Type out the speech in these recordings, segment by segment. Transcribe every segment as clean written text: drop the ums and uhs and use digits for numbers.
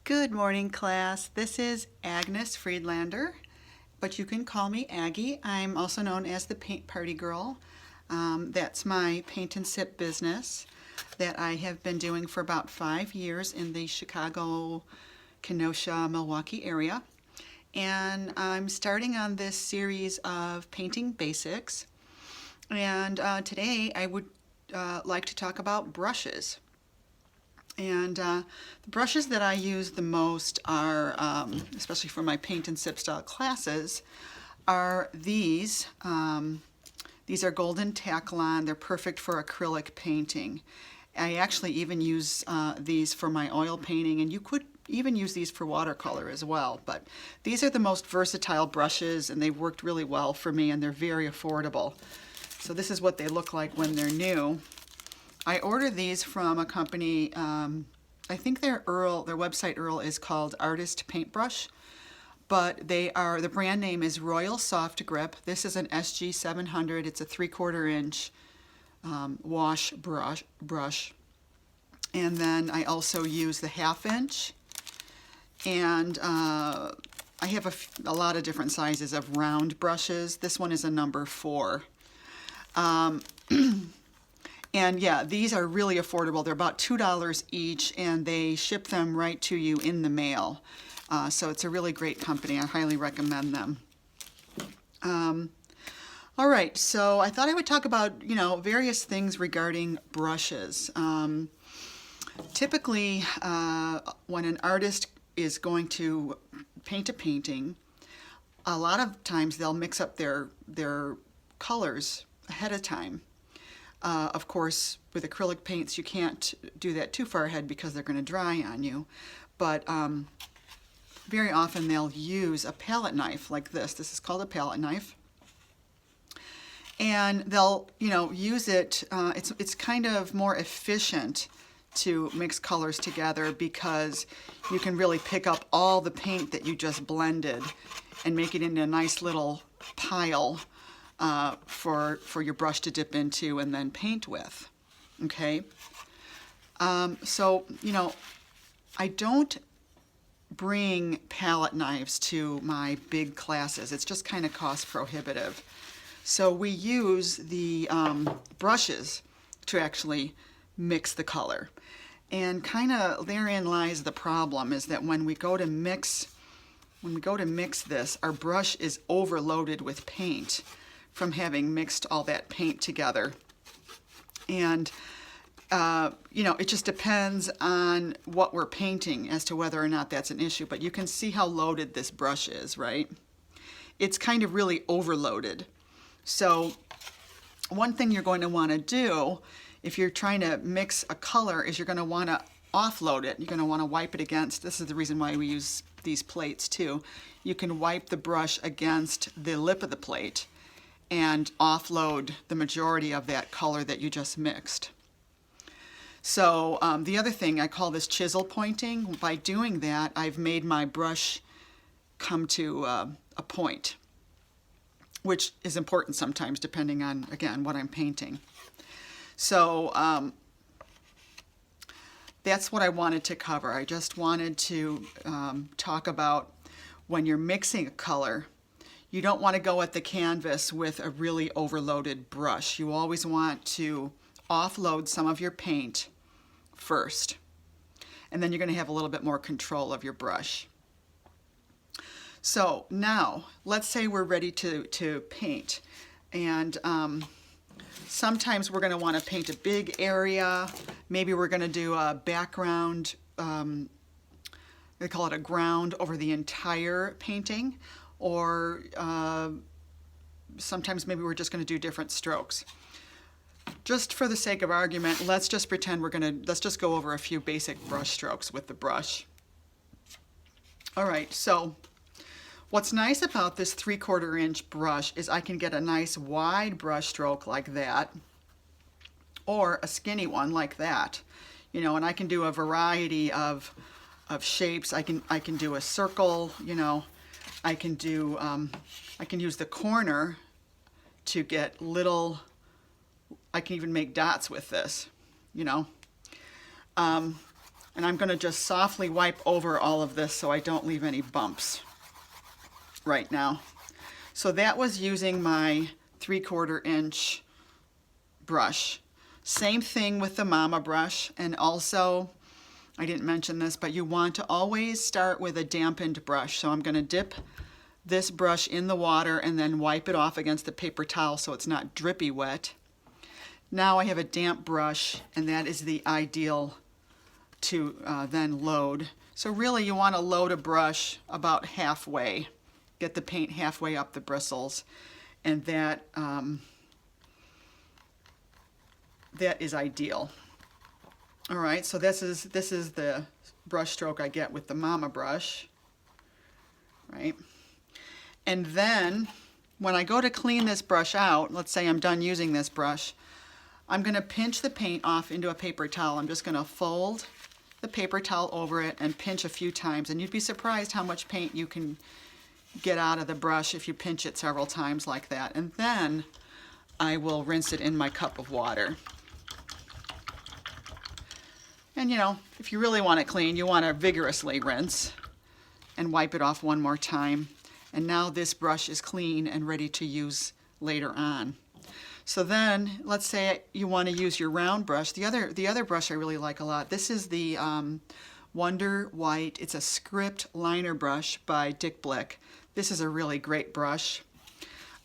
Good morning, class. This is Agnes Friedlander, but you can call me Aggie. I'm also known as the Paint Party Girl. That's my paint and sip business that I have been doing for about 5 years in the Chicago, Kenosha, Milwaukee area. And I'm starting on this series of painting basics. And today I would like to talk about brushes. And the brushes that I use the most are, especially for my paint and sip style classes, are these. These are Golden Taklon. They're perfect for acrylic painting. I actually even use these for my oil painting, and you could even use these for watercolor as well. But these are the most versatile brushes, and they've worked really well for me, and they're very affordable. So this is what they look like when they're new. I ordered these from a company, I think their website URL is called Artist Paintbrush, but the brand name is Royal Soft Grip. This is an SG700. It's a 3/4 inch wash brush. And then I also use the 1/2 inch. And I have a lot of different sizes of round brushes. This one is a number 4. And yeah, these are really affordable. They're about $2 each, and they ship them right to you in the mail. So it's a really great company. I highly recommend them. All right, so I thought I would talk about, various things regarding brushes. Typically, when an artist is going to paint a painting, a lot of times they'll mix up their colors ahead of time. Of course, with acrylic paints, you can't do that too far ahead because they're going to dry on you. But very often they'll use a palette knife like this. This is called a palette knife. And they'll, use it. It's kind of more efficient to mix colors together because you can really pick up all the paint that you just blended and make it into a nice little pile for your brush to dip into and then paint with. Okay, so I don't bring palette knives to my big classes. It's just kind of cost prohibitive. So we use the brushes to actually mix the color. And kind of therein lies the problem, is that when we go to mix this, our brush is overloaded with paint from having mixed all that paint together. And it just depends on what we're painting as to whether or not that's an issue. But you can see how loaded this brush is, right? It's kind of really overloaded. So one thing you're going to want to do if you're trying to mix a color is you're going to want to offload it. You're going to want to wipe it against, this is the reason why we use these plates too. You can wipe the brush against the lip of the plate and offload the majority of that color that you just mixed. So the other thing, I call this chisel pointing. By doing that, I've made my brush come to a point, which is important sometimes depending on, again, what I'm painting. So that's what I wanted to cover. I just wanted to talk about when you're mixing a color, you don't want to go at the canvas with a really overloaded brush. You always want to offload some of your paint first, and then you're going to have a little bit more control of your brush. So now, let's say we're ready to paint, and sometimes we're going to want to paint a big area. Maybe we're going to do a background, they call it a ground over the entire painting, or sometimes maybe we're just going to do different strokes. Just for the sake of argument, let's just pretend let's just go over a few basic brush strokes with the brush. All right, so what's nice about this 3/4 inch brush is I can get a nice wide brush stroke like that, or a skinny one like that, and I can do a variety of shapes. I can do a circle, I can do I can use the corner to get little. I can even make dots with this, And I'm going to just softly wipe over all of this so I don't leave any bumps right now. So that was using my 3/4 inch brush. Same thing with the Mama brush, and also, I didn't mention this, but you want to always start with a dampened brush. So I'm going to dip this brush in the water and then wipe it off against the paper towel so it's not drippy wet. Now I have a damp brush, and that is the ideal to then load. So really you want to load a brush about halfway, get the paint halfway up the bristles, and that is ideal. All right, so this is the brush stroke I get with the Mama brush, right? And then when I go to clean this brush out, let's say I'm done using this brush, I'm going to pinch the paint off into a paper towel. I'm just going to fold the paper towel over it and pinch a few times, and you'd be surprised how much paint you can get out of the brush if you pinch it several times like that. And then I will rinse it in my cup of water. And you know, if you really want it clean, you want to vigorously rinse and wipe it off one more time. And now this brush is clean and ready to use later on. So then, let's say you want to use your round brush. The other brush I really like a lot, this is the Wonder White. It's a script liner brush by Dick Blick. This is a really great brush.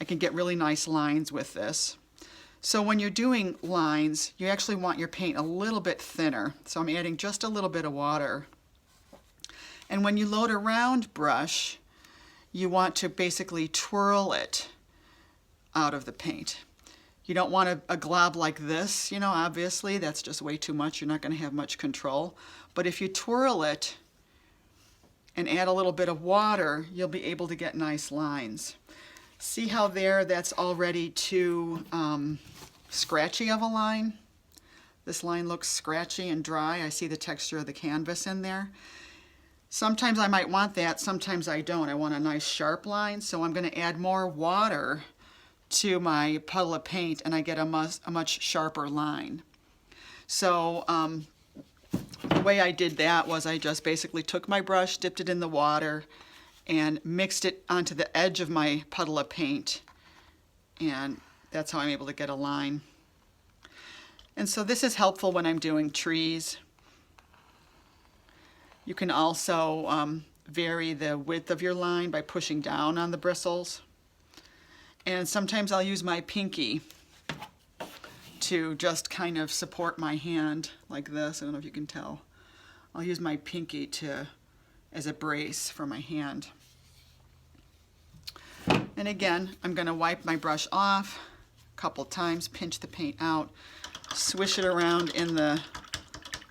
I can get really nice lines with this. So when you're doing lines, you actually want your paint a little bit thinner. So I'm adding just a little bit of water. And when you load a round brush, you want to basically twirl it out of the paint. You don't want a glob like this, you know, obviously that's just way too much. You're not going to have much control. But if you twirl it and add a little bit of water, you'll be able to get nice lines. See how there that's already too scratchy of a line? This line looks scratchy and dry. I see the texture of the canvas in there. Sometimes I might want that, sometimes I don't. I want a nice sharp line, so I'm going to add more water to my puddle of paint and I get a much sharper line. So the way I did that was I just basically took my brush, dipped it in the water, and mixed it onto the edge of my puddle of paint, and that's how I'm able to get a line. And so this is helpful when I'm doing trees. You can also vary the width of your line by pushing down on the bristles. And sometimes I'll use my pinky to just kind of support my hand like this. I don't know if you can tell. I'll use my pinky as a brace for my hand. And again, I'm going to wipe my brush off a couple times, pinch the paint out, swish it around in the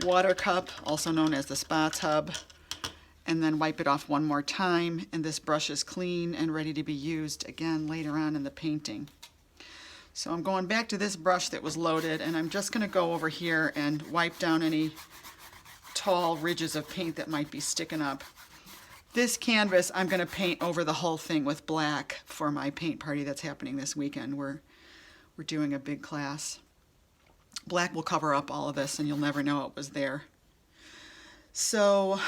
water cup, also known as the spa tub, and then wipe it off one more time, and this brush is clean and ready to be used again later on in the painting. So I'm going back to this brush that was loaded, and I'm just going to go over here and wipe down any tall ridges of paint that might be sticking up. This canvas, I'm going to paint over the whole thing with black for my paint party that's happening this weekend. We're doing a big class. Black will cover up all of this and you'll never know it was there. So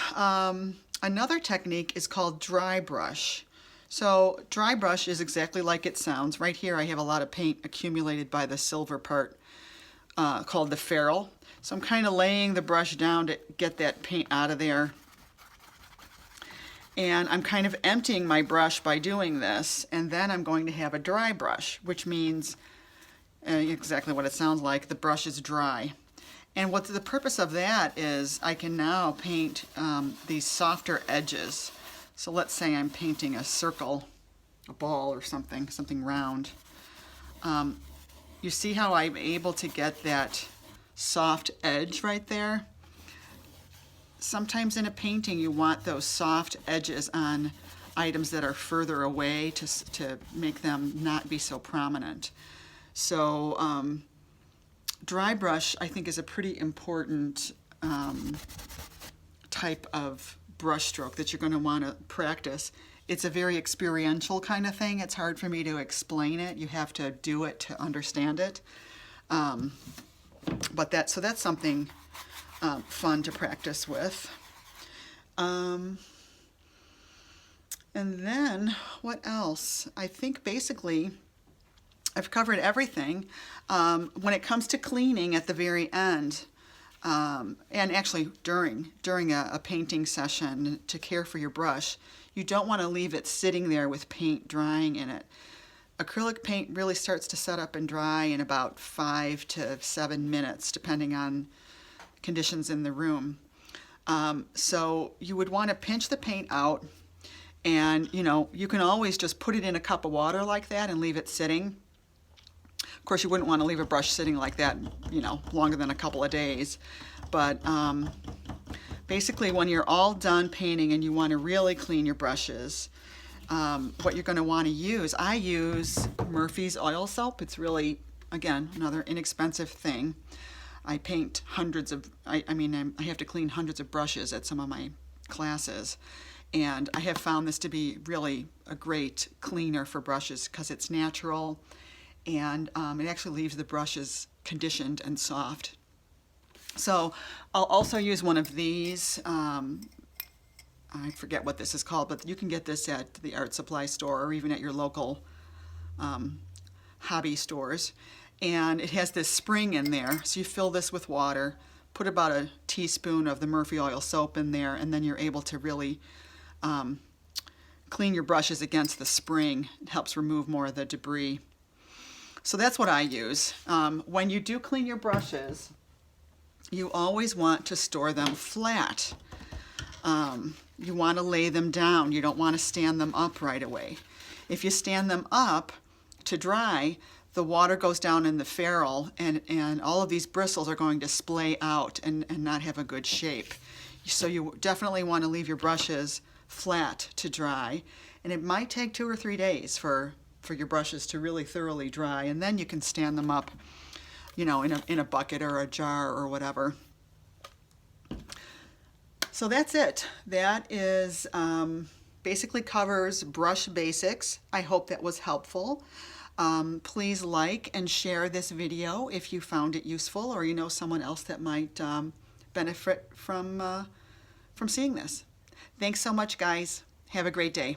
another technique is called dry brush. So dry brush is exactly like it sounds. Right here I have a lot of paint accumulated by the silver part called the ferrule. So I'm kind of laying the brush down to get that paint out of there. And I'm kind of emptying my brush by doing this, and then I'm going to have a dry brush, which means exactly what it sounds like, the brush is dry. And what the purpose of that is I can now paint these softer edges. So let's say I'm painting a circle, a ball or something round. You see how I'm able to get that soft edge right there? Sometimes in a painting you want those soft edges on items that are further away to make them not be so prominent. So dry brush I think is a pretty important type of brush stroke that you're going to want to practice. It's a very experiential kind of thing. It's hard for me to explain it. You have to do it to understand it. So that's something fun to practice with. And then what else? I think basically I've covered everything. When it comes to cleaning at the very end, and actually during a painting session to care for your brush, you don't want to leave it sitting there with paint drying in it. Acrylic paint really starts to set up and dry in about 5 to 7 minutes, depending on conditions in the room. So you would want to pinch the paint out, and you can always just put it in a cup of water like that and leave it sitting. Of course, you wouldn't want to leave a brush sitting like that, longer than a couple of days. But basically, when you're all done painting and you want to really clean your brushes, what you're going to want to use, I use Murphy's oil soap. It's really, again, another inexpensive thing. I paint hundreds of, I have to clean hundreds of brushes at some of my classes. And I have found this to be really a great cleaner for brushes because it's natural, and it actually leaves the brushes conditioned and soft. So I'll also use one of these. I forget what this is called, but you can get this at the art supply store or even at your local hobby stores. And it has this spring in there, so you fill this with water, put about a teaspoon of the Murphy oil soap in there, and then you're able to really clean your brushes against the spring. It helps remove more of the debris. So that's what I use. When you do clean your brushes, you always want to store them flat. You want to lay them down. You don't want to stand them up right away. If you stand them up to dry, the water goes down in the ferrule, and all of these bristles are going to splay out and not have a good shape. So you definitely want to leave your brushes flat to dry, and it might take 2 or 3 days for your brushes to really thoroughly dry, and then you can stand them up, in a bucket or a jar or whatever. So that's it. That is basically covers brush basics. I hope that was helpful. Please like and share this video if you found it useful, or you know someone else that might benefit from seeing this. Thanks so much, guys. Have a great day.